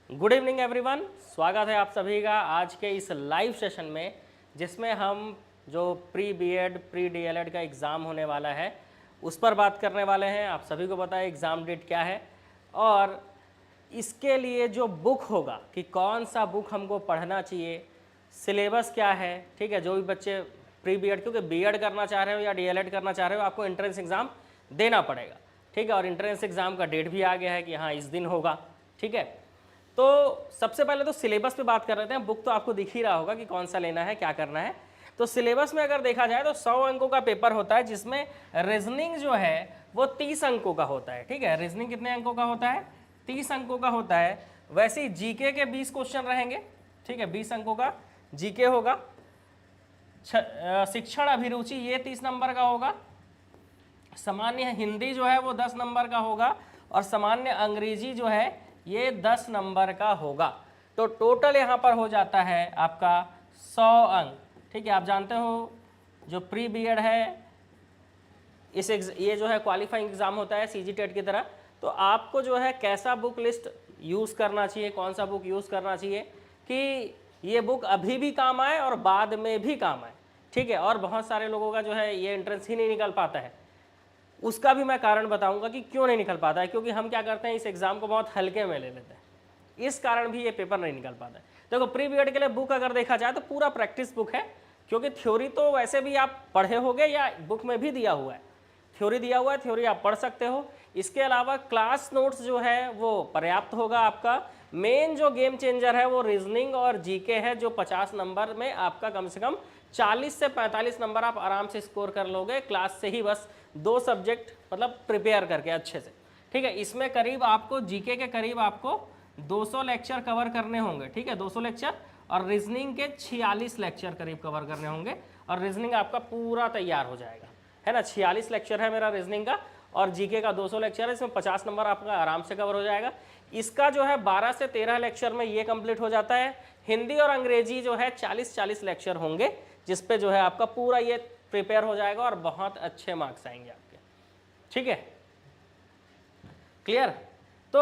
Good evening everyone, स्वागत है आप सभी का आज के इस लाइव सेशन में, जिसमें हम जो प्री बीएड प्री डीएलएड का एग्ज़ाम होने वाला है उस पर बात करने वाले हैं। आप सभी को पता है एग्ज़ाम डेट क्या है और इसके लिए जो बुक होगा कि कौन सा बुक हमको पढ़ना चाहिए, सिलेबस क्या है। ठीक है, जो भी बच्चे प्री बीएड, क्योंकि बीएड करना चाह रहे हो या डीएलएड करना चाह रहे हो, आपको एंट्रेंस एग्ज़ाम देना पड़ेगा। ठीक है, और एंट्रेंस एग्ज़ाम का डेट भी आ गया है कि हाँ इस दिन होगा। ठीक है, तो सबसे पहले तो सिलेबस पे बात कर रहे थे। बुक तो आपको दिख ही रहा होगा कि कौन सा लेना है, क्या करना है। तो सिलेबस में अगर देखा जाए तो 100 अंकों का पेपर होता है, जिसमें रीजनिंग जो है वो 30 अंकों का होता है। ठीक है, रीजनिंग कितने अंकों का होता है? 30 अंकों का होता है। वैसे ही जीके के 20 क्वेश्चन रहेंगे। ठीक है, 20 अंकों का जीके होगा। शिक्षण अभिरुचि ये 30 नंबर का होगा। सामान्य हिंदी जो है वो 10 नंबर का होगा और सामान्य अंग्रेजी जो है ये 10 नंबर का होगा। तो टोटल यहाँ पर हो जाता है आपका 100 अंक। ठीक है, आप जानते हो जो प्री बीएड है ये जो है क्वालिफाइंग एग्ज़ाम होता है सीजी टेट की तरह। तो आपको जो है कैसा बुक लिस्ट यूज़ करना चाहिए, कौन सा बुक यूज़ करना चाहिए कि ये बुक अभी भी काम आए और बाद में भी काम आए। ठीक है, और बहुत सारे लोगों का जो है ये एंट्रेंस ही नहीं निकल पाता है। उसका भी मैं कारण बताऊंगा कि क्यों नहीं निकल पाता है, क्योंकि हम क्या करते हैं इस एग्ज़ाम को बहुत हल्के में ले लेते हैं, इस कारण भी ये पेपर नहीं निकल पाता है। देखो प्री बीएड के लिए बुक अगर देखा जाए तो पूरा प्रैक्टिस बुक है, क्योंकि थ्योरी तो वैसे भी आप पढ़े होगे या बुक में भी दिया हुआ है, थ्योरी दिया हुआ है, थ्योरी आप पढ़ सकते हो। इसके अलावा क्लास नोट्स जो है वो पर्याप्त होगा आपका। मेन जो गेम चेंजर है वो रीजनिंग और जीके है, जो 50 नंबर में आपका कम से कम 40 से 45 नंबर आप आराम से स्कोर कर लोगे क्लास से ही, बस 2 सब्जेक्ट मतलब प्रिपेयर करके अच्छे से। ठीक है, इसमें करीब आपको जीके के करीब आपको 200 लेक्चर कवर करने होंगे। ठीक है, 200 लेक्चर और रीजनिंग के 46 लेक्चर करीब कवर करने होंगे और रीजनिंग आपका पूरा तैयार हो जाएगा, है ना। 46 लेक्चर है मेरा रीजनिंग का और जीके का 200 लेक्चर है, इसमें 50 नंबर आपका आराम से कवर हो जाएगा। इसका जो है 12 से 13 लेक्चर में ये कंप्लीट हो जाता है। हिंदी और अंग्रेजी जो है 40-40 लेक्चर होंगे, जिस पे जो है आपका पूरा ये प्रिपेयर हो जाएगा और बहुत अच्छे मार्क्स आएंगे आपके। ठीक है, क्लियर। तो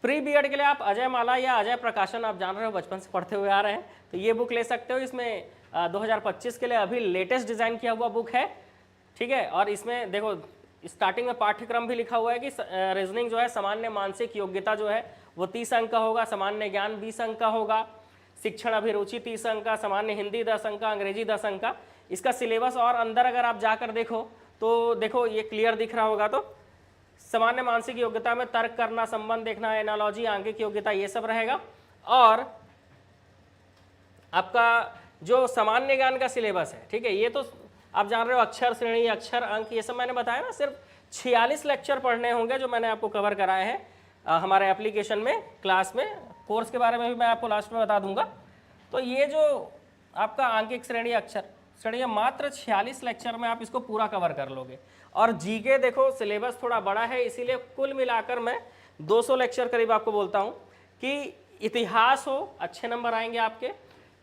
प्री बीएड के लिए आप अजय माला या अजय प्रकाशन, आप जान रहे हो बचपन से पढ़ते हुए आ रहे हैं, तो ये बुक ले सकते हो। इसमें 2025 के लिए अभी लेटेस्ट डिज़ाइन किया हुआ बुक है। ठीक है, और इसमें देखो स्टार्टिंग में पाठ्यक्रम भी लिखा हुआ है कि रीजनिंग जो है सामान्य मानसिक योग्यता जो है वो 30 अंक का होगा, सामान्य ज्ञान 20 अंक का होगा, शिक्षण अभिरुचि 30 अंक का, सामान्य हिंदी 10 अंक का, अंग्रेजी 10 अंक का। इसका सिलेबस और अंदर अगर आप जाकर देखो तो देखो ये क्लियर दिख रहा होगा। तो सामान्य मानसिक योग्यता में तर्क करना, संबंध देखना, एनालॉजी, आंगिक योग्यता, ये सब रहेगा। और आपका जो सामान्य ज्ञान का सिलेबस है, ठीक है, ये तो आप जान रहे हो अक्षर श्रेणी, अक्षर अंक, ये सब मैंने बताया ना। सिर्फ 46 लेक्चर पढ़ने होंगे जो मैंने आपको कवर कराए हैं हमारे एप्लीकेशन में, क्लास में। कोर्स के बारे में भी मैं आपको लास्ट में बता दूंगा। तो ये जो आपका आंकिक श्रेणी, अक्षर श्रेणी, मात्र 46 लेक्चर में आप इसको पूरा कवर कर लोगे। और जीके देखो सिलेबस थोड़ा बड़ा है, इसीलिए कुल मिलाकर मैं 200 लेक्चर करीब आपको बोलता हूँ कि इतिहास हो अच्छे नंबर आएंगे आपके,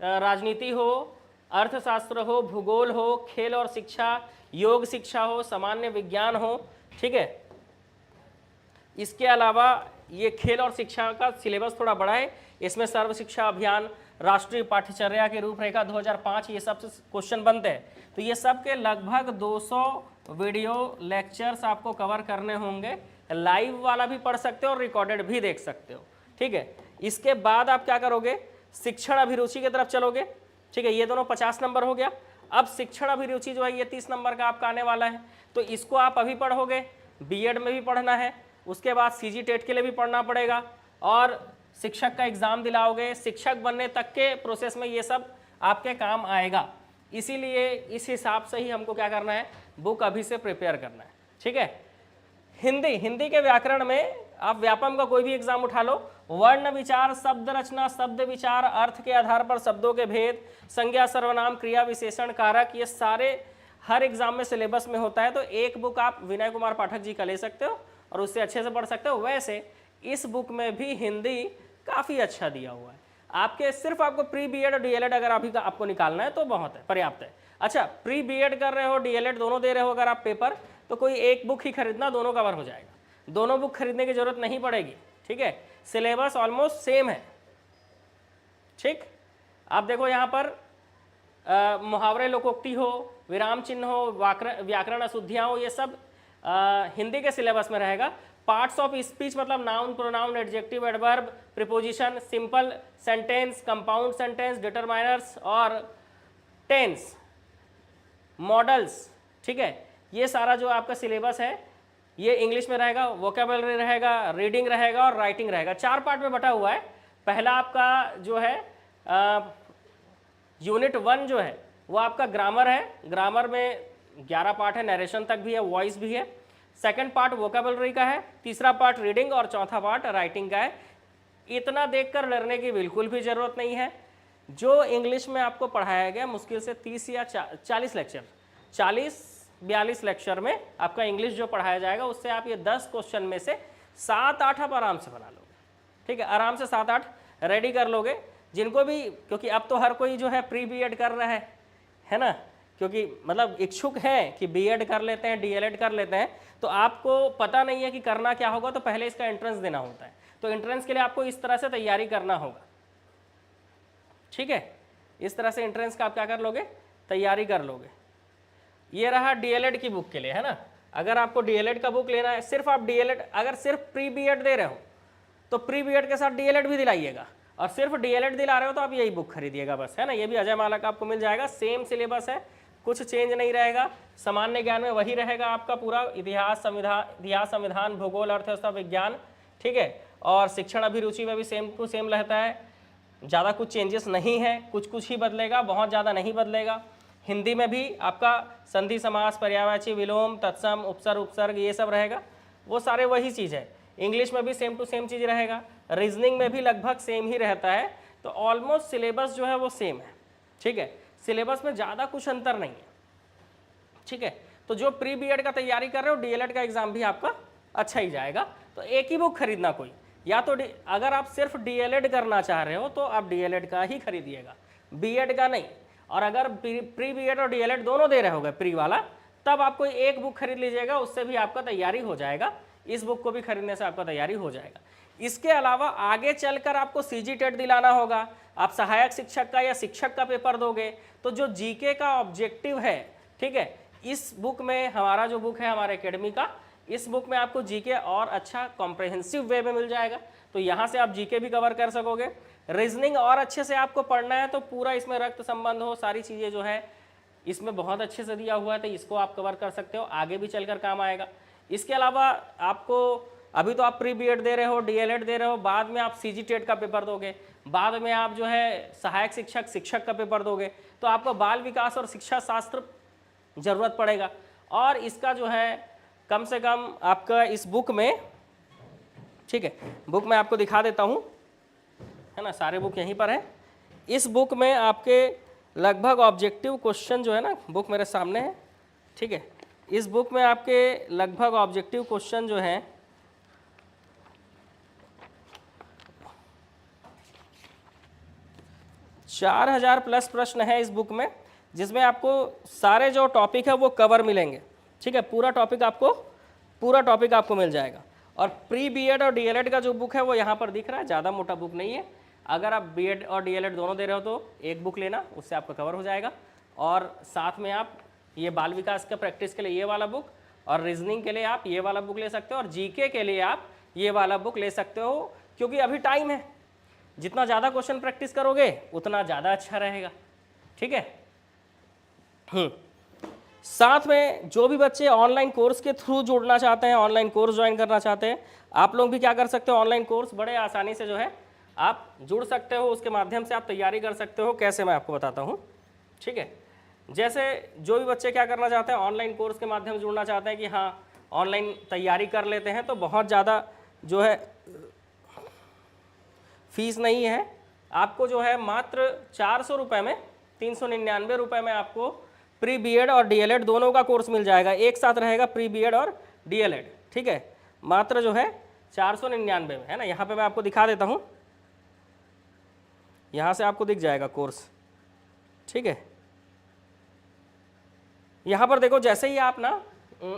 राजनीति हो, अर्थशास्त्र हो, भूगोल हो, खेल और शिक्षा, योग शिक्षा हो, सामान्य विज्ञान हो। ठीक है, इसके अलावा ये खेल और शिक्षा का सिलेबस थोड़ा बड़ा है, इसमें सर्व शिक्षा अभियान, राष्ट्रीय पाठ्यचर्या की रूपरेखा 2005, ये सब क्वेश्चन बनते हैं। तो ये सब के लगभग 200 वीडियो लेक्चर्स आपको कवर करने होंगे। लाइव वाला भी पढ़ सकते हो और रिकॉर्डेड भी देख सकते हो। ठीक है, इसके बाद आप क्या करोगे, शिक्षण अभिरुचि की तरफ चलोगे। ठीक है, ये दोनों 50 नंबर हो गया। अब शिक्षण अभिरुचि जो है ये 30 नंबर का आपका आने वाला है। तो इसको आप अभी पढ़ोगे, बीएड में भी पढ़ना है, उसके बाद सीजी टेट के लिए भी पढ़ना पड़ेगा और शिक्षक का एग्ज़ाम दिलाओगे, शिक्षक बनने तक के प्रोसेस में ये सब आपके काम आएगा। इसीलिए इस हिसाब से ही हमको क्या करना है, बुक अभी से प्रिपेयर करना है। ठीक है, हिंदी के व्याकरण में आप व्यापम का कोई भी एग्जाम उठा लो, वर्ण विचार, शब्द रचना, शब्द विचार, अर्थ के आधार पर शब्दों के भेद, संज्ञा, सर्वनाम, क्रिया, विशेषण, कारक, ये सारे हर एग्जाम में सिलेबस में होता है। तो एक बुक आप विनय कुमार पाठक जी का ले सकते हो और उससे अच्छे से पढ़ सकते हो। वैसे इस बुक में भी हिंदी काफ़ी अच्छा दिया हुआ है आपके। सिर्फ आपको प्री बीएड और डीएलएड अगर अभी का आपको निकालना है तो बहुत है, पर्याप्त है। अच्छा, प्री बीएड कर रहे हो, डीएलएड दोनों दे रहे हो अगर आप पेपर, तो कोई एक बुक ही खरीदना, दोनों कवर हो जाएगा। दोनों बुक खरीदने की जरूरत नहीं पड़ेगी। ठीक है, सिलेबस ऑलमोस्ट सेम है। ठीक, आप देखो यहाँ पर मुहावरे लोकोक्ति हो, विराम चिन्ह हो, व्याकरण अशुद्धियाँ हो, ये सब हिंदी के सिलेबस में रहेगा। पार्ट्स ऑफ स्पीच मतलब noun, pronoun, adjective, adverb, preposition, simple sentence, compound sentence, determiners और टेंस, मॉडल्स, ठीक है, ये सारा जो आपका सिलेबस है ये इंग्लिश में रहेगा। वोकेबलरी रहेगा, रीडिंग रहेगा और राइटिंग रहेगा। 4 पार्ट में बटा हुआ है। पहला आपका जो है यूनिट 1 जो है वो आपका ग्रामर है। ग्रामर में 11 पार्ट है, नरेशन तक भी है, वॉइस भी है। सेकंड पार्ट वोकेबलरी का है, तीसरा पार्ट रीडिंग और चौथा पार्ट राइटिंग का है। इतना देखकर डरने की बिल्कुल भी ज़रूरत नहीं है। जो इंग्लिश में आपको पढ़ाया गया मुश्किल से 30 या 40 लेक्चर, 40-42 लेक्चर में आपका इंग्लिश जो पढ़ाया जाएगा उससे आप ये 10 क्वेश्चन में से 7-8 आप आराम से बना लोगे। ठीक है, आराम से 7-8 रेडी कर लोगे। जिनको भी, क्योंकि अब तो हर कोई जो है प्री बीएड कर रहा है ना, क्योंकि मतलब इच्छुक हैं कि बीएड कर लेते हैं, डीएलएड कर लेते हैं, तो आपको पता नहीं है कि करना क्या होगा, तो पहले इसका एंट्रेंस देना होता है। तो एंट्रेंस के लिए आपको इस तरह से तैयारी करना होगा। ठीक है, इस तरह से एंट्रेंस का आप क्या कर लोगे, तैयारी कर लोगे। ये रहा डीएलएड की बुक के लिए, है ना। अगर आपको डीएलएड का बुक लेना है, सिर्फ आप डीएलएड, अगर सिर्फ प्री बीएड दे रहे हो तो प्री बीएड के साथ डीएलएड भी दिलाइएगा, और सिर्फ डीएलएड दिला रहे हो तो आप यही बुक खरीदिएगा बस, है ना। ये भी अजय माला का आपको मिल जाएगा, सेम सिलेबस है, कुछ चेंज नहीं रहेगा। सामान्य ज्ञान में वही रहेगा आपका पूरा, इतिहास, संविधान, भूगोल, अर्थव्यवस्था, विज्ञान, ठीक है। और शिक्षण अभिरुचि में भी सेम टू सेम रहता है, ज़्यादा कुछ चेंजेस नहीं है, कुछ कुछ ही बदलेगा, बहुत ज़्यादा नहीं बदलेगा। हिंदी में भी आपका संधि समास, पर्यायवाची, विलोम, तत्सम, उपसर्ग, उपसर्ग, ये सब रहेगा, वो सारे वही चीज़ है। इंग्लिश में भी सेम टू सेम चीज़ रहेगा, रीजनिंग में भी लगभग सेम ही रहता है। तो ऑलमोस्ट सिलेबस जो है वो सेम है। ठीक है, सिलेबस में ज़्यादा कुछ अंतर नहीं है। ठीक है, तो जो प्री बीएड का तैयारी कर रहे हो, डीएलएड का एग्जाम भी आपका अच्छा ही जाएगा। तो एक ही बुक खरीदना कोई, या तो अगर आप सिर्फ डीएलएड करना चाह रहे हो तो आप डीएलएड का ही खरीदिएगा, बीएड का नहीं। और अगर प्री बीएड और डीएलएड दोनों दे रहे होगे प्री वाला, तब आप कोई एक बुक खरीद लीजिएगा, उससे भी आपका तैयारी हो जाएगा। इस बुक को भी खरीदने से आपका तैयारी हो जाएगा। इसके अलावा आगे चलकर आपको सीजी टेट दिलाना होगा, आप सहायक शिक्षक का या शिक्षक का पेपर दोगे, तो जो जीके का ऑब्जेक्टिव है, ठीक है, इस बुक में, हमारा जो बुक है हमारे एकेडमी का, इस बुक में आपको जीके और अच्छा कॉम्प्रहेंसिव वे में मिल जाएगा। तो यहाँ से आप जीके भी कवर कर सकोगे। रीजनिंग और अच्छे से आपको पढ़ना है तो पूरा इसमें रक्त संबंध हो, सारी चीज़ें जो है इसमें बहुत अच्छे से दिया हुआ है, तो इसको आप कवर कर सकते हो, आगे भी चलकर काम आएगा। इसके अलावा आपको, अभी तो आप प्री बीएड दे रहे हो, डीएलएड दे रहे हो, बाद में आप सीजी टेट का पेपर दोगे, बाद में आप जो है सहायक शिक्षक, शिक्षक का पेपर दोगे, तो आपको बाल विकास और शिक्षा शास्त्र ज़रूरत पड़ेगा। और इसका जो है कम से कम आपका इस बुक में, ठीक है, बुक में आपको दिखा देता हूँ, है ना, सारे बुक यहीं पर है। इस बुक में आपके लगभग ऑब्जेक्टिव क्वेश्चन जो है ना, बुक मेरे सामने है, ठीक है, इस बुक में आपके लगभग ऑब्जेक्टिव क्वेश्चन जो हैं 4000 प्लस प्रश्न है इस बुक में, जिसमें आपको सारे जो टॉपिक है वो कवर मिलेंगे। ठीक है, पूरा टॉपिक आपको मिल जाएगा। और प्री बीएड और डीएलएड का जो बुक है वो यहाँ पर दिख रहा है, ज़्यादा मोटा बुक नहीं है। अगर आप बीएड और डीएलएड दोनों दे रहे हो तो एक बुक लेना, उससे आपका कवर हो जाएगा। और साथ में आप ये बाल विकास का प्रैक्टिस के लिए ये वाला बुक, और रीजनिंग के लिए आप ये वाला बुक ले सकते हो, और जीके के लिए आप ये वाला बुक ले सकते हो, क्योंकि अभी टाइम है। जितना ज़्यादा क्वेश्चन प्रैक्टिस करोगे उतना ज़्यादा अच्छा रहेगा। ठीक है। साथ में जो भी बच्चे ऑनलाइन कोर्स के थ्रू जुड़ना चाहते हैं, ऑनलाइन कोर्स ज्वाइन करना चाहते हैं, आप लोग भी क्या कर सकते हो, ऑनलाइन कोर्स बड़े आसानी से जो है आप जुड़ सकते हो, उसके माध्यम से आप तैयारी कर सकते हो। कैसे, मैं आपको बताता हूँ। ठीक है, जैसे जो भी बच्चे क्या करना चाहते हैं, ऑनलाइन कोर्स के माध्यम से जुड़ना चाहते हैं कि हाँ ऑनलाइन तैयारी कर लेते हैं, तो बहुत ज़्यादा जो है फीस नहीं है। आपको जो है मात्र 400 रुपये में, 399 रुपये में आपको प्री बीएड और डीएलएड दोनों का कोर्स मिल जाएगा, एक साथ रहेगा प्री बीएड और डीएलएड। ठीक है, मात्र जो है 499 में, है ना। यहाँ पे मैं आपको दिखा देता हूँ, यहाँ से आपको दिख जाएगा कोर्स। ठीक है, यहाँ पर देखो, जैसे ही आप ना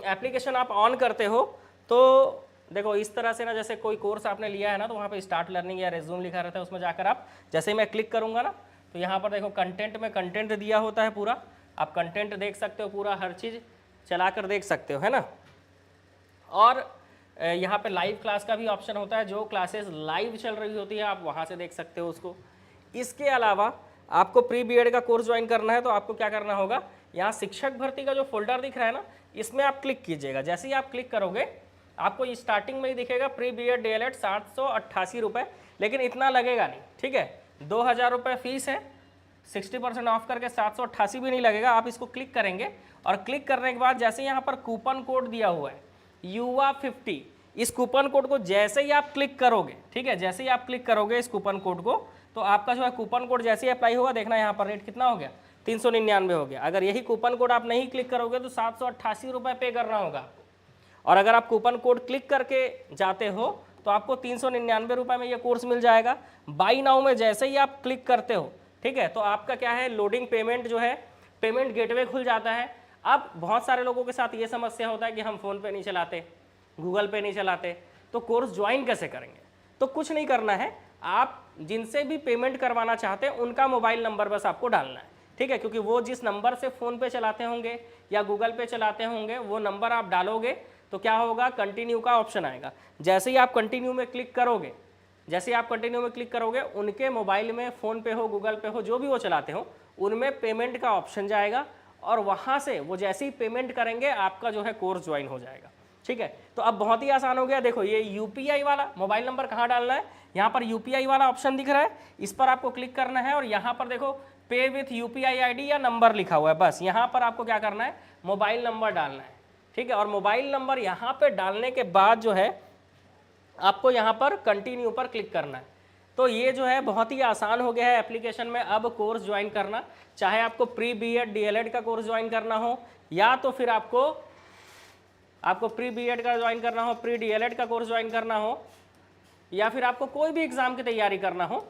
एप्लीकेशन आप ऑन करते हो तो देखो इस तरह से ना, जैसे कोई कोर्स आपने लिया है ना, तो वहाँ पे स्टार्ट लर्निंग या रेज्यूम लिखा रहता है, उसमें जाकर आप जैसे ही मैं क्लिक करूँगा ना, तो यहाँ पर देखो कंटेंट में कंटेंट दिया होता है पूरा, आप कंटेंट देख सकते हो, पूरा हर चीज़ चला कर देख सकते हो, है ना। और यहाँ पे लाइव क्लास का भी ऑप्शन होता है, जो क्लासेस लाइव चल रही होती है आप वहाँ से देख सकते हो उसको। इसके अलावा आपको प्री बीएड का कोर्स ज्वाइन करना है तो आपको क्या करना होगा, यहाँ शिक्षक भर्ती का जो फोल्डर दिख रहा है ना, इसमें आप क्लिक कीजिएगा। जैसे ही आप क्लिक करोगे आपको स्टार्टिंग में ही दिखेगा प्री बीएड डीएलएड 788 रुपये, लेकिन इतना लगेगा नहीं, ठीक है। 2000 रुपये फीस है, 60% ऑफ करके 788 भी नहीं लगेगा। आप इसको क्लिक करेंगे और क्लिक करने के बाद जैसे यहाँ पर कूपन कोड दिया हुआ है युवा 50, इस कूपन कोड को जैसे ही आप क्लिक करोगे, ठीक है, जैसे ही आप क्लिक करोगे इस कूपन कोड को, तो आपका जो है कूपन कोड जैसे ही अप्लाई होगा, देखना यहाँ पर रेट कितना हो गया, 399 हो गया। अगर यही कूपन कोड आप नहीं क्लिक करोगे तो 788 रुपये पे करना होगा। और अगर आप कूपन कोड क्लिक करके जाते हो तो आपको 399 रुपये में ये कोर्स मिल जाएगा। बाई नाउ में जैसे ही आप क्लिक करते हो, ठीक है, तो आपका क्या है, लोडिंग पेमेंट जो है, पेमेंट गेटवे खुल जाता है। अब बहुत सारे लोगों के साथ ये समस्या होता है कि हम फ़ोन पे नहीं चलाते, गूगल पे नहीं चलाते, तो कोर्स ज्वाइन कैसे करेंगे। तो कुछ नहीं करना है, आप जिनसे भी पेमेंट करवाना चाहते हैं उनका मोबाइल नंबर बस आपको डालना है, ठीक है, क्योंकि वो जिस नंबर से फ़ोन पे चलाते होंगे या गूगल पे चलाते होंगे वो नंबर आप डालोगे तो क्या होगा, कंटिन्यू का ऑप्शन आएगा। जैसे ही आप कंटिन्यू में क्लिक करोगे, जैसे ही आप कंटिन्यू में क्लिक करोगे, उनके मोबाइल में फ़ोन पे हो, गूगल पे हो, जो भी वो चलाते हो, उनमें पेमेंट का ऑप्शन जाएगा और वहाँ से वो जैसे ही पेमेंट करेंगे आपका जो है कोर्स ज्वाइन हो जाएगा, ठीक है। तो अब बहुत ही आसान हो गया। देखो ये यूपीआई वाला मोबाइल नंबर कहाँ डालना है, यहाँ पर यूपीआई वाला ऑप्शन दिख रहा है, इस पर आपको क्लिक करना है और यहाँ पर देखो पे विथ यूपीआई आईडी या नंबर लिखा हुआ है, बस यहाँ पर आपको क्या करना है, मोबाइल नंबर डालना है, ठीक है। और मोबाइल नंबर यहाँ पे डालने के बाद जो है आपको यहाँ पर कंटिन्यू पर क्लिक करना है। तो ये जो है बहुत ही आसान हो गया है एप्लीकेशन में अब कोर्स ज्वाइन करना, चाहे आपको प्री बीएड डीएलएड का कोर्स ज्वाइन करना हो या तो फिर आपको प्री बीएड का ज्वाइन करना हो, प्री डीएलएड का कोर्स ज्वाइन करना हो, या फिर आपको कोई भी एग्ज़ाम की तैयारी करना हो,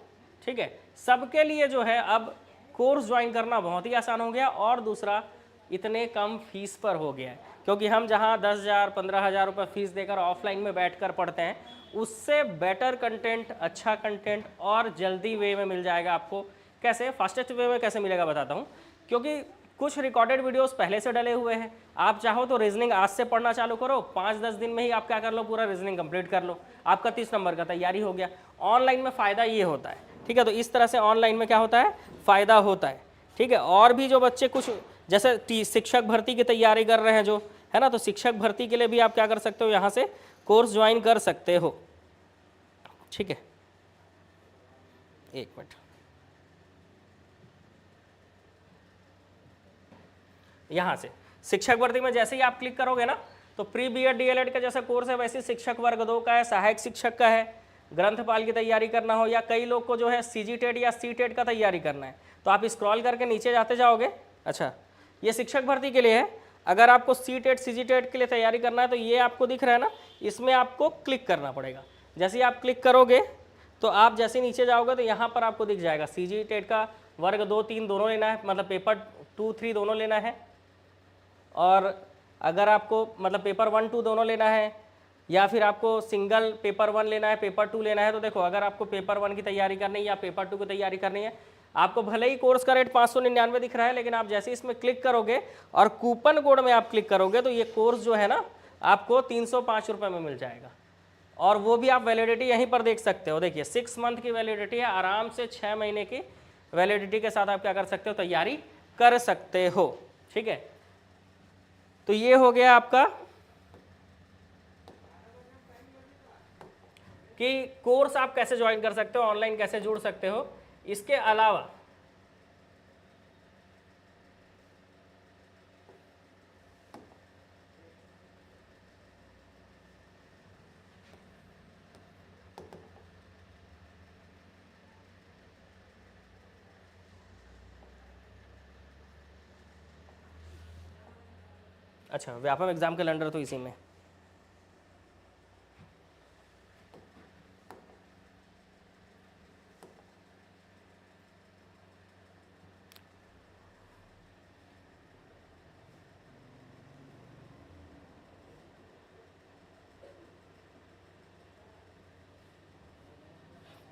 ठीक है, सबके लिए जो है अब कोर्स ज्वाइन करना बहुत ही आसान हो गया। और दूसरा, इतने कम फीस पर हो गया है, क्योंकि हम जहां 10,000 15,000 रुपये फीस देकर ऑफलाइन में बैठकर पढ़ते हैं, उससे बेटर कंटेंट, अच्छा कंटेंट और जल्दी वे में मिल जाएगा आपको। कैसे, फास्टेस्ट वे में कैसे मिलेगा बताता हूँ। क्योंकि कुछ रिकॉर्डेड वीडियोस पहले से डले हुए हैं, आप चाहो तो रीजनिंग आज से पढ़ना चालू करो, 5-10 दिन में ही आप क्या कर लो, पूरा रीजनिंग कंप्लीट कर लो, आपका 30 नंबर का तैयारी हो गया। ऑनलाइन में फ़ायदा ये होता है, ठीक है। तो इस तरह से ऑनलाइन में क्या होता है, फ़ायदा होता है, ठीक है। और भी जो बच्चे कुछ जैसे शिक्षक भर्ती की तैयारी कर रहे हैं जो है ना, तो शिक्षक भर्ती के लिए भी आप क्या कर सकते हो, यहाँ से कोर्स ज्वाइन कर सकते हो, ठीक है। एक मिनट, यहाँ से शिक्षक भर्ती में जैसे ही आप क्लिक करोगे ना, तो प्री बीएड डीएलएड का जैसा कोर्स है वैसे शिक्षक वर्ग 2 का है, सहायक शिक्षक का है, ग्रंथपाल की तैयारी करना हो, या कई लोग को जो है सीजीटेट या सीटेट का तैयारी करना है, तो आप स्क्रॉल करके नीचे जाते जाओगे। अच्छा, ये शिक्षक भर्ती के लिए है। अगर आपको सीटेट सीजीटेट के लिए तैयारी करना है तो ये आपको दिख रहा है ना, इसमें आपको क्लिक करना पड़ेगा। जैसे ही आप क्लिक करोगे तो आप जैसे नीचे जाओगे तो यहाँ पर आपको दिख जाएगा सीजीटेट का वर्ग 2, 3 दोनों लेना है, मतलब पेपर 2, 3 दोनों लेना है। और अगर आपको मतलब पेपर 1, 2 दोनों लेना है, या फिर आपको सिंगल पेपर 1 लेना है, पेपर 2 लेना है, तो देखो अगर आपको पेपर 1 की तैयारी करनी है या पेपर 2 की तैयारी करनी है, आपको भले ही कोर्स का रेट 599 दिख रहा है, लेकिन आप जैसे इसमें क्लिक करोगे और कूपन कोड में आप क्लिक करोगे तो ये कोर्स जो है ना आपको 305 रुपये में मिल जाएगा। और वो भी आप वैलिडिटी यहीं पर देख सकते हो, देखिए 6 मंथ की वैलिडिटी है, आराम से 6 महीने की वैलिडिटी के साथ आप क्या कर सकते हो, तैयारी कर सकते हो, ठीक है। तो ये हो गया आपका कि कोर्स आप कैसे ज्वाइन कर सकते हो, ऑनलाइन कैसे जुड़ सकते हो। इसके अलावा अच्छा, व्यापम एग्जाम कैलेंडर तो इसी में,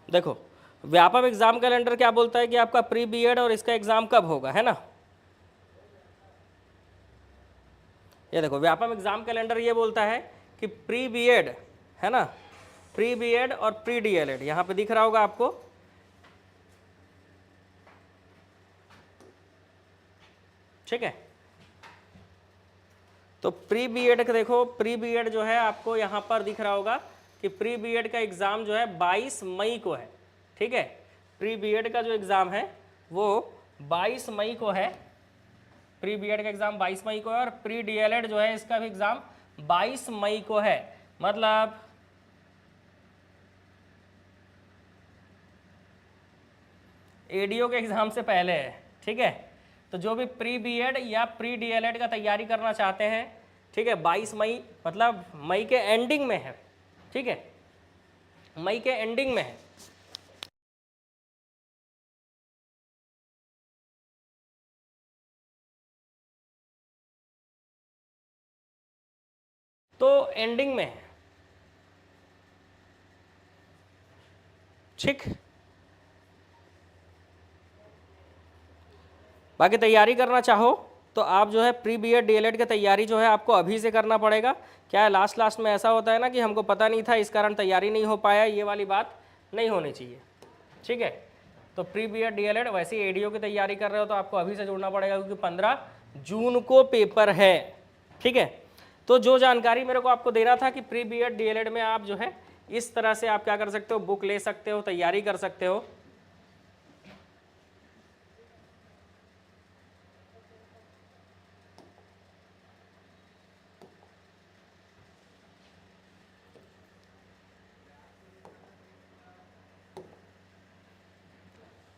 देखो व्यापम एग्जाम कैलेंडर क्या बोलता है कि आपका प्री बीएड और इसका एग्जाम कब होगा, है ना। ये देखो व्यापम एग्जाम कैलेंडर ये बोलता है कि प्री बीएड, है ना, प्री बीएड और प्री डीएलएड, यहाँ पे दिख रहा होगा आपको, ठीक है। तो प्री बीएड का देखो, प्री बीएड जो है आपको यहाँ पर दिख रहा होगा कि प्री बीएड का एग्ज़ाम जो है 22 मई को है, ठीक है। प्री बीएड का जो एग्ज़ाम है वो 22 मई को है, प्री बीएड का एग्ज़ाम 22 मई को है, और प्री डीएलएड जो है इसका भी एग्ज़ाम 22 मई को है, मतलब एडीओ के एग्ज़ाम से पहले है, ठीक है। तो जो भी प्री बीएड या प्री डीएलएड का तैयारी करना चाहते हैं, ठीक है, 22 मई मतलब मई के एंडिंग में है, ठीक है, मई के एंडिंग में है। तो एंडिंग में है, ठीक। बाकी तैयारी करना चाहो तो आप जो है प्री बीएड डीएलएड की तैयारी जो है आपको अभी से करना पड़ेगा। क्या है, लास्ट में ऐसा होता है ना कि हमको पता नहीं था इस कारण तैयारी नहीं हो पाया, ये वाली बात नहीं होनी चाहिए, ठीक है। तो प्री बीएड डीएलएड वैसे ही एडीओ की तैयारी कर रहे हो तो आपको अभी से जुड़ना पड़ेगा, क्योंकि 15 जून को पेपर है, ठीक है। तो जो जानकारी मेरे को आपको देना था कि प्री बीएड डीएलएड में आप जो है इस तरह से आप क्या कर सकते हो, बुक ले सकते हो, तैयारी कर सकते हो।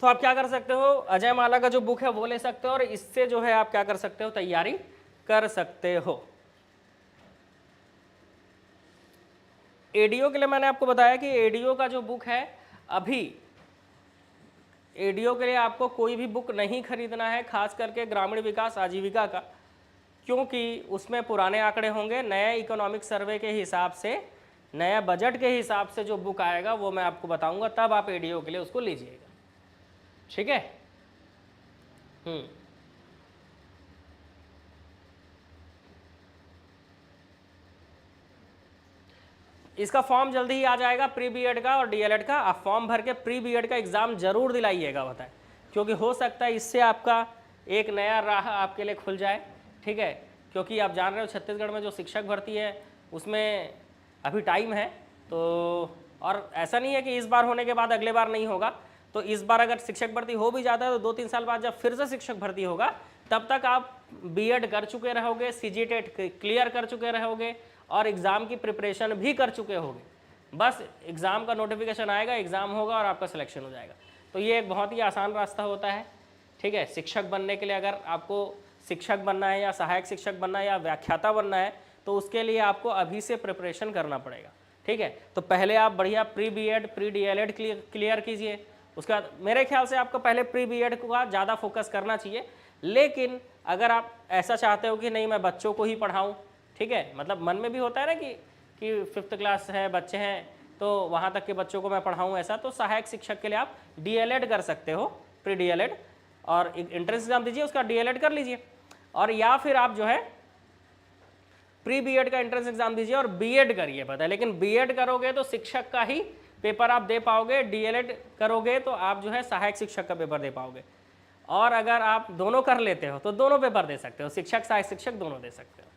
तो आप क्या कर सकते हो, अजय माला का जो बुक है वो ले सकते हो, और इससे जो है आप क्या कर सकते हो, तैयारी कर सकते हो। एडीओ के लिए मैंने आपको बताया कि एडीओ का जो बुक है, अभी एडीओ के लिए आपको कोई भी बुक नहीं खरीदना है, खास करके ग्रामीण विकास आजीविका का, क्योंकि उसमें पुराने आंकड़े होंगे। नए इकोनॉमिक सर्वे के हिसाब से, नया बजट के हिसाब से जो बुक आएगा वो मैं आपको बताऊंगा, तब आप एडीओ के लिए उसको लीजिएगा, ठीक है। इसका फॉर्म जल्दी ही आ जाएगा, प्री बीएड का और डीएलएड का। आप फॉर्म भर के प्री बीएड का एग्ज़ाम जरूर दिलाइएगा, बताएं, क्योंकि हो सकता है इससे आपका एक नया राह आपके लिए खुल जाए, ठीक है। क्योंकि आप जान रहे हो छत्तीसगढ़ में जो शिक्षक भर्ती है उसमें अभी टाइम है, तो और ऐसा नहीं है कि इस बार होने के बाद अगले बार नहीं होगा। तो इस बार अगर शिक्षक भर्ती हो भी जाता है तो 2-3 साल बाद जब फिर से शिक्षक भर्ती होगा तब तक आप बीएड कर चुके रहोगे, सीजीटेट क्लियर कर चुके रहोगे और एग्ज़ाम की प्रिपरेशन भी कर चुके होगे। बस एग्ज़ाम का नोटिफिकेशन आएगा, एग्ज़ाम होगा और आपका सिलेक्शन हो जाएगा। तो ये एक बहुत ही आसान रास्ता होता है, ठीक है। शिक्षक बनने के लिए अगर आपको शिक्षक बनना है या सहायक शिक्षक बनना है या व्याख्याता बनना है तो उसके लिए आपको अभी से प्रिपरेशन करना पड़ेगा, ठीक है। तो पहले आप बढ़िया pre BEd pre DElEd clear कीजिए, उसके बाद मेरे ख्याल से आपको पहले प्री बीएड का ज़्यादा फोकस करना चाहिए। लेकिन अगर आप ऐसा चाहते हो कि नहीं मैं बच्चों को ही पढ़ाऊँ, ठीक है, मतलब मन में भी होता है ना कि 5th क्लास है, बच्चे हैं, तो वहाँ तक के बच्चों को मैं पढ़ाऊँ, ऐसा तो सहायक शिक्षक के लिए आप डीएलएड कर सकते हो, प्री डीएलएड, और एंट्रेंस एग्जाम दीजिए, उसका डीएलएड कर लीजिए। और या फिर आप जो है प्री बीएड का एंट्रेंस एग्जाम दीजिए और बीएड करिए, पता है। लेकिन बीएड करोगे तो शिक्षक का ही पेपर आप दे पाओगे, डीएलएड करोगे तो आप जो है सहायक शिक्षक का पेपर दे पाओगे। और अगर आप दोनों कर लेते हो तो दोनों पेपर दे सकते हो, शिक्षक सहायक शिक्षक दोनों दे सकते हो,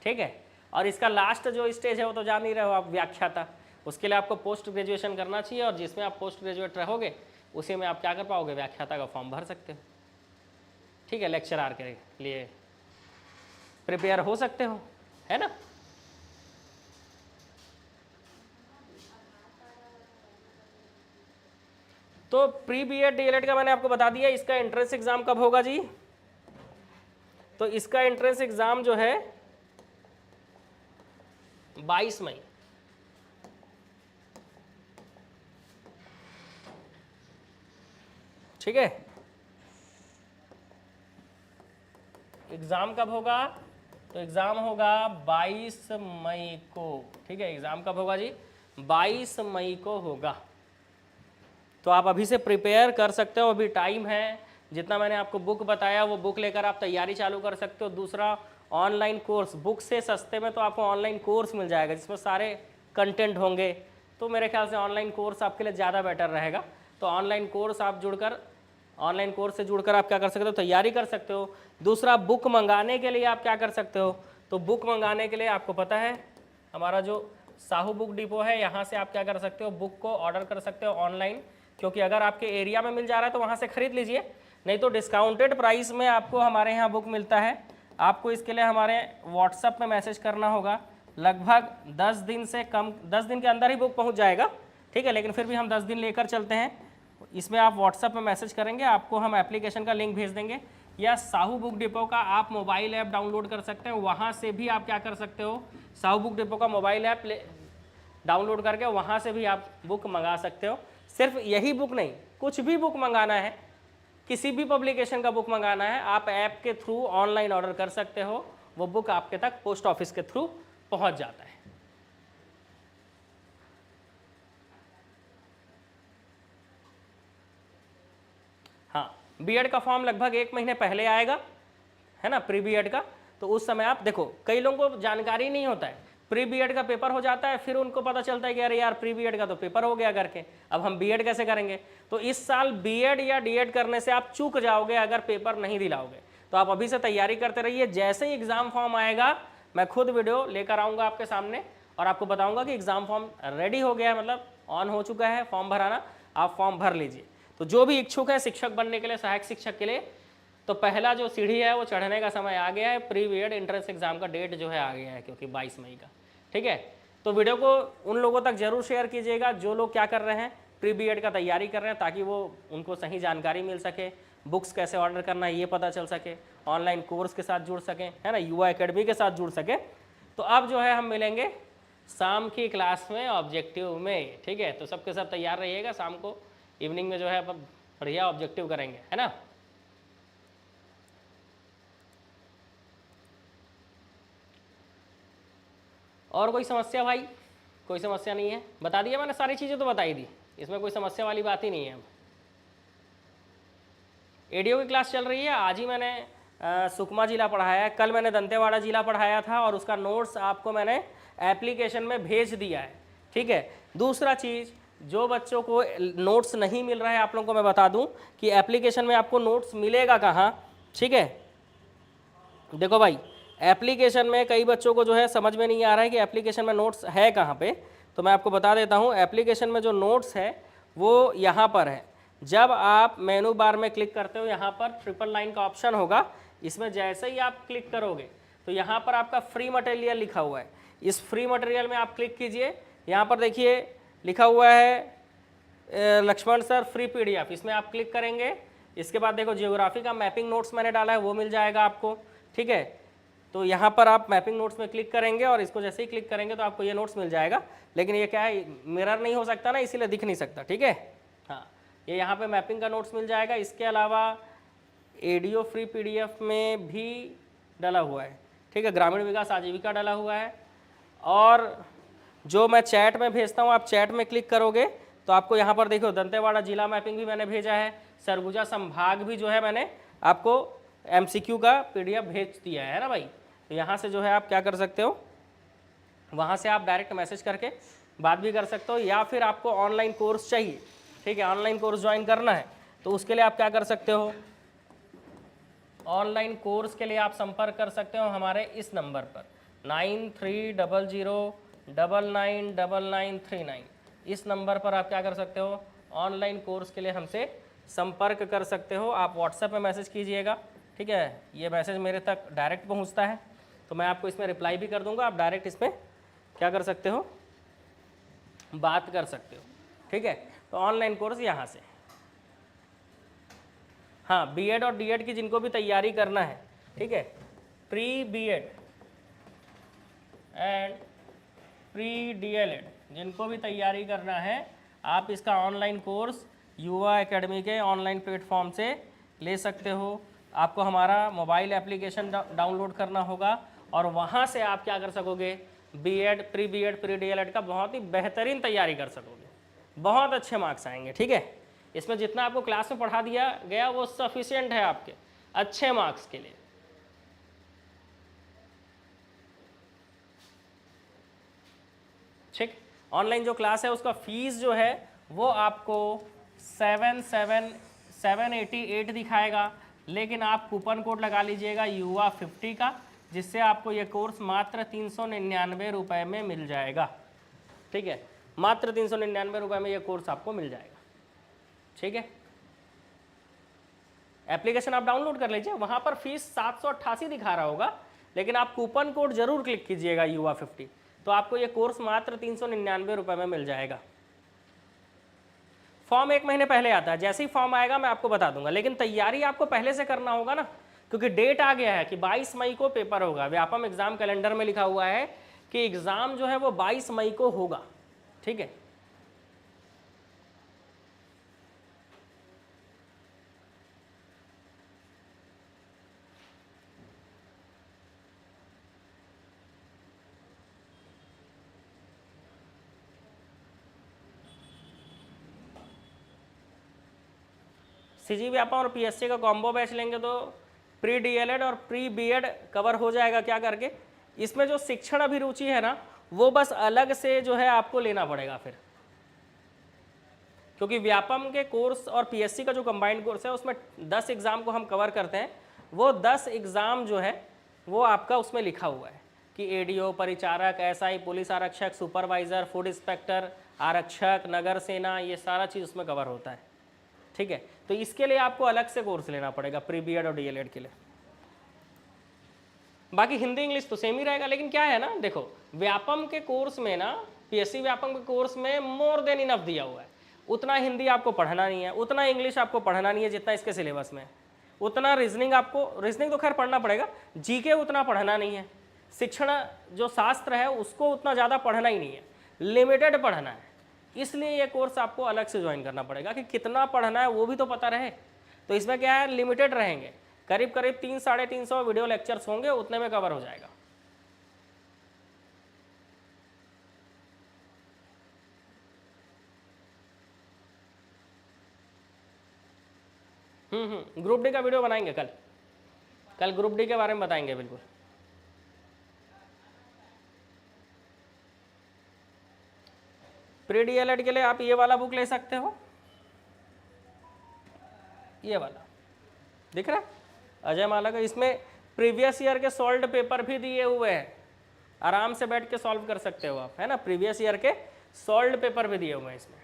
ठीक है। और इसका लास्ट जो स्टेज है वो तो जान ही रहे हो आप, व्याख्याता। उसके लिए आपको पोस्ट ग्रेजुएशन करना चाहिए, और जिसमें आप पोस्ट ग्रेजुएट रहोगे उसी में आप क्या कर पाओगे, व्याख्याता का फॉर्म भर सकते हो, ठीक है। लेक्चरार के लिए प्रिपेयर हो सकते हो, है ना। तो प्री बीएड डीएलएड का मैंने आपको बता दिया। इसका एंट्रेंस एग्जाम कब होगा जी, तो इसका एंट्रेंस एग्जाम जो है 22 मई, ठीक है। एग्जाम कब होगा, तो एग्जाम होगा 22 मई को, ठीक है। एग्जाम कब होगा जी, 22 मई को होगा, तो आप अभी से प्रिपेयर कर सकते हो, अभी टाइम है। जितना मैंने आपको बुक बताया वो बुक लेकर आप तैयारी चालू कर सकते हो। दूसरा, ऑनलाइन कोर्स, बुक से सस्ते में तो आपको ऑनलाइन कोर्स मिल जाएगा जिसमें सारे कंटेंट होंगे, तो मेरे ख्याल से ऑनलाइन कोर्स आपके लिए ज़्यादा बेटर रहेगा। तो ऑनलाइन कोर्स आप जुड़कर, ऑनलाइन कोर्स से जुड़कर आप क्या कर सकते हो, तैयारी कर सकते हो। दूसरा, बुक मंगाने के लिए आप क्या कर सकते हो, तो बुक मंगाने के लिए आपको पता है हमारा जो साहू बुक डिपो है, यहाँ से आप क्या कर सकते हो, बुक को ऑर्डर कर सकते हो ऑनलाइन, क्योंकि अगर आपके एरिया में मिल जा रहा है तो वहाँ से खरीद लीजिए, नहीं तो डिस्काउंटेड प्राइस में आपको हमारे यहाँ बुक मिलता है। आपको इसके लिए हमारे व्हाट्सएप में मैसेज करना होगा। लगभग 10 दिन से कम, 10 दिन के अंदर ही बुक पहुँच जाएगा, ठीक है, लेकिन फिर भी हम 10 दिन लेकर चलते हैं। इसमें आप व्हाट्सएप में मैसेज करेंगे, आपको हम एप्लीकेशन का लिंक भेज देंगे, या साहू बुक डिपो का आप मोबाइल ऐप डाउनलोड कर सकते हो, वहाँ से भी आप क्या कर सकते हो, साहू बुक डिपो का मोबाइल ऐप डाउनलोड करके वहाँ से भी आप बुक मंगा सकते हो। सिर्फ यही बुक नहीं, कुछ भी बुक मंगाना है, किसी भी पब्लिकेशन का बुक मंगाना है, आप ऐप के थ्रू ऑनलाइन ऑर्डर कर सकते हो, वो बुक आपके तक पोस्ट ऑफिस के थ्रू पहुँच जाता है। हाँ, बीएड का फॉर्म लगभग 1 महीने पहले आएगा, है ना, प्री बीएड का। तो उस समय आप देखो, कई लोगों को जानकारी नहीं होता है, प्री बीएड का पेपर हो जाता है, फिर उनको पता चलता है कि अरे यार प्री बीएड का तो पेपर हो गया करके, अब हम बीएड कैसे करेंगे। तो इस साल बीएड या डीएड करने से आप चूक जाओगे अगर पेपर नहीं दिलाओगे। तो आप अभी से तैयारी करते रहिए, जैसे ही एग्ज़ाम फॉर्म आएगा मैं खुद वीडियो लेकर आऊँगा आपके सामने और आपको बताऊँगा कि एग्ज़ाम फॉर्म रेडी हो गया है, मतलब ऑन हो चुका है फॉर्म भराना, आप फॉर्म भर लीजिए। तो जो भी इच्छुक है शिक्षक बनने के लिए, सहायक शिक्षक के लिए, तो पहला जो सीढ़ी है वो चढ़ने का समय आ गया है। प्री बीएड एंट्रेंस एग्जाम का डेट जो है आ गया है, क्योंकि 22 मई का, ठीक है। तो वीडियो को उन लोगों तक जरूर शेयर कीजिएगा जो लोग क्या कर रहे हैं, प्री बीएड का तैयारी कर रहे हैं, ताकि वो उनको सही जानकारी मिल सके, बुक्स कैसे ऑर्डर करना है ये पता चल सके, ऑनलाइन कोर्स के साथ जुड़ सकें, है ना, युवा एकेडमी के साथ जुड़ सके। तो अब जो है हम मिलेंगे शाम की क्लास में ऑब्जेक्टिव में, ठीक है। तो सबके सब तैयार रहिएगा, शाम को इवनिंग में जो है अब बढ़िया ऑब्जेक्टिव करेंगे, है ना। और कोई समस्या भाई? कोई समस्या नहीं है, बता दिया मैंने, सारी चीज़ें तो बताई दी, इसमें कोई समस्या वाली बात ही नहीं है। अब एडीओ की क्लास चल रही है, आज ही मैंने सुकमा जिला पढ़ाया है, कल मैंने दंतेवाड़ा जिला पढ़ाया था और उसका नोट्स आपको मैंने एप्लीकेशन में भेज दिया है, ठीक है। दूसरा चीज़, जो बच्चों को नोट्स नहीं मिल रहा है, आप लोगों को मैं बता दूं कि एप्लीकेशन में आपको नोट्स मिलेगा कहाँ, ठीक है। देखो भाई, एप्लीकेशन में कई बच्चों को जो है समझ में नहीं आ रहा है कि एप्लीकेशन में नोट्स है कहाँ पे, तो मैं आपको बता देता हूँ। एप्लीकेशन में जो नोट्स है वो यहाँ पर है। जब आप मेनू बार में क्लिक करते हो, यहाँ पर ट्रिपल लाइन का ऑप्शन होगा, इसमें जैसे ही आप क्लिक करोगे तो यहाँ पर आपका फ्री मटेरियल लिखा हुआ है, इस फ्री मटेरियल में आप क्लिक कीजिए। यहाँ पर देखिए लिखा हुआ है लक्ष्मण सर फ्री पीडीएफ, इसमें आप क्लिक करेंगे। इसके बाद देखो जियोग्राफी का मैपिंग नोट्स मैंने डाला है, वो मिल जाएगा आपको, ठीक है। तो यहाँ पर आप मैपिंग नोट्स में क्लिक करेंगे और इसको जैसे ही क्लिक करेंगे तो आपको ये नोट्स मिल जाएगा। लेकिन ये क्या है, मिरर नहीं हो सकता ना, इसीलिए दिख नहीं सकता, ठीक है। हाँ, ये यहाँ पे मैपिंग का नोट्स मिल जाएगा। इसके अलावा एडीओ फ्री पीडीएफ में भी डाला हुआ है, ठीक है, ग्रामीण विकास आजीविका डाला हुआ है। और जो मैं चैट में भेजता हूँ, आप चैट में क्लिक करोगे तो आपको यहाँ पर देखो दंतेवाड़ा जिला मैपिंग भी मैंने भेजा है, सरगुजा संभाग भी जो है मैंने आपको एमसीक्यू का पीडीएफ भेज दिया है ना भाई। तो यहाँ से जो है आप क्या कर सकते हो, वहाँ से आप डायरेक्ट मैसेज करके बात भी कर सकते हो, या फिर आपको ऑनलाइन कोर्स चाहिए, ठीक है, ऑनलाइन कोर्स ज्वाइन करना है, तो उसके लिए आप क्या कर सकते हो, ऑनलाइन कोर्स के लिए आप संपर्क कर सकते हो हमारे इस नंबर पर 9300999939। इस नंबर पर आप क्या कर सकते हो, ऑनलाइन कोर्स के लिए हमसे संपर्क कर सकते हो। आप व्हाट्सएप में मैसेज कीजिएगा, ठीक है, ये मैसेज मेरे तक डायरेक्ट पहुंचता है, तो मैं आपको इसमें रिप्लाई भी कर दूंगा। आप डायरेक्ट इसमें क्या कर सकते हो, बात कर सकते हो, ठीक है। तो ऑनलाइन कोर्स यहाँ से। हाँ, बीएड और डीएड की जिनको भी तैयारी करना है, ठीक है, pre BEd and pre DElEd जिनको भी तैयारी करना है, आप इसका ऑनलाइन कोर्स युवा एकेडमी के ऑनलाइन प्लेटफॉर्म से ले सकते हो। आपको हमारा मोबाइल एप्लीकेशन डाउनलोड करना होगा और वहाँ से आप क्या कर सकोगे, बीएड, प्री डीएलएड का बहुत ही बेहतरीन तैयारी कर सकोगे, बहुत अच्छे मार्क्स आएंगे, ठीक है। इसमें जितना आपको क्लास में पढ़ा दिया गया वो सफिशिएंट है आपके अच्छे मार्क्स के लिए। ठीक, ऑनलाइन जो क्लास है उसका फीस जो है वो आपको 788 दिखाएगा, लेकिन आप कूपन कोड लगा लीजिएगा युवा 50 का, जिससे आपको ये कोर्स मात्र 399 रुपये में मिल जाएगा। ठीक है, मात्र 399 रुपये में ये कोर्स आपको मिल जाएगा। ठीक है, एप्लीकेशन आप डाउनलोड कर लीजिए, वहाँ पर फीस 788 दिखा रहा होगा, लेकिन आप कूपन कोड जरूर क्लिक कीजिएगा युवा 50, तो आपको ये कोर्स मात्र 399 रुपये में मिल जाएगा। फॉर्म 1 महीने पहले आता है, जैसे ही फॉर्म आएगा मैं आपको बता दूंगा, लेकिन तैयारी आपको पहले से करना होगा ना, क्योंकि डेट आ गया है कि 22 मई को पेपर होगा। व्यापम एग्जाम कैलेंडर में लिखा हुआ है कि एग्जाम जो है वो 22 मई को होगा। ठीक है, सीजी व्यापम और पीएससी का कॉम्बो बैच लेंगे तो प्री डीएलएड और प्री बीएड कवर हो जाएगा। क्या करके, इसमें जो शिक्षण अभिरुचि है ना वो बस अलग से जो है आपको लेना पड़ेगा फिर, क्योंकि व्यापम के कोर्स और पीएससी का जो कंबाइंड कोर्स है उसमें 10 एग्ज़ाम को हम कवर करते हैं। वो 10 एग्ज़ाम जो है वो आपका उसमें लिखा हुआ है कि एडीओ, परिचारक, एसआई, पुलिस आरक्षक, सुपरवाइज़र, फूड इंस्पेक्टर, आरक्षक, नगर सेना, ये सारा चीज़ उसमें कवर होता है। ठीक है, तो इसके लिए आपको अलग से कोर्स लेना पड़ेगा प्री बीएड और डीएलएड के लिए। बाकी हिंदी इंग्लिश तो सेम ही रहेगा, लेकिन क्या है ना, देखो व्यापम के कोर्स में ना, पीएससी व्यापम के कोर्स में मोर देन इनफ दिया हुआ है। उतना हिंदी आपको पढ़ना नहीं है, उतना इंग्लिश आपको पढ़ना नहीं है जितना इसके सिलेबस में, उतना रीजनिंग आपको, रीजनिंग तो खैर पढ़ना पड़ेगा, जीके उतना पढ़ना नहीं है, शिक्षण जो शास्त्र है उसको उतना ज़्यादा पढ़ना ही नहीं है, लिमिटेड पढ़ना है। इसलिए ये कोर्स आपको अलग से ज्वाइन करना पड़ेगा कि कितना पढ़ना है वो भी तो पता रहे। तो इसमें क्या है, लिमिटेड रहेंगे, करीब करीब 300-350 वीडियो लेक्चर्स होंगे, उतने में कवर हो जाएगा। ग्रुप डी का वीडियो बनाएंगे कल ग्रुप डी के बारे में बताएंगे बिल्कुल। प्री डीएलएड के लिए आप ये वाला बुक ले सकते हो, ये वाला दिख रहा है अजय माला का, इसमें प्रीवियस ईयर के सॉल्व्ड पेपर भी दिए हुए हैं, आराम से बैठ के सॉल्व कर सकते हो आप, है ना। प्रीवियस ईयर के सॉल्व्ड पेपर भी दिए हुए हैं इसमें।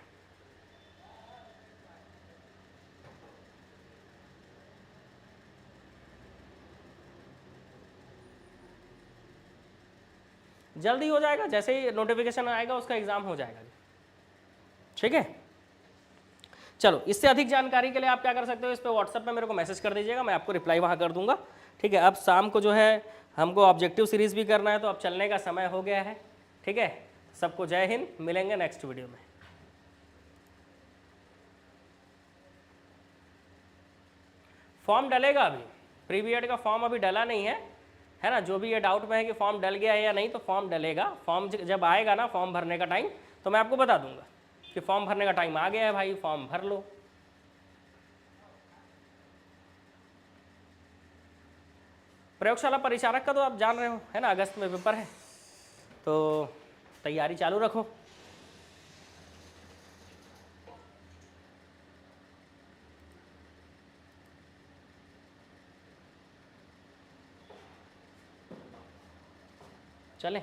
जल्दी हो जाएगा, जैसे ही नोटिफिकेशन आएगा उसका एग्जाम हो जाएगा। ठीक है, चलो इससे अधिक जानकारी के लिए आप क्या कर सकते हो, इस पे व्हाट्सएप पे मेरे को मैसेज कर दीजिएगा, मैं आपको रिप्लाई वहाँ कर दूंगा। ठीक है, अब शाम को जो है हमको ऑब्जेक्टिव सीरीज भी करना है, तो अब चलने का समय हो गया है। ठीक है, सबको जय हिंद, मिलेंगे नेक्स्ट वीडियो में। फॉर्म डलेगा, अभी प्री बीएड का फॉर्म अभी डला नहीं है ना। जो भी ये डाउट में है कि फॉर्म डल गया है या नहीं, तो फॉर्म डलेगा। फॉर्म जब आएगा ना, फॉर्म भरने का टाइम, तो मैं आपको बता दूंगा कि फॉर्म भरने का टाइम आ गया है भाई, फॉर्म भर लो। प्रयोगशाला परिचारक का तो आप जान रहे हो, है ना, अगस्त में पेपर है, तो तैयारी चालू रखो। चलें।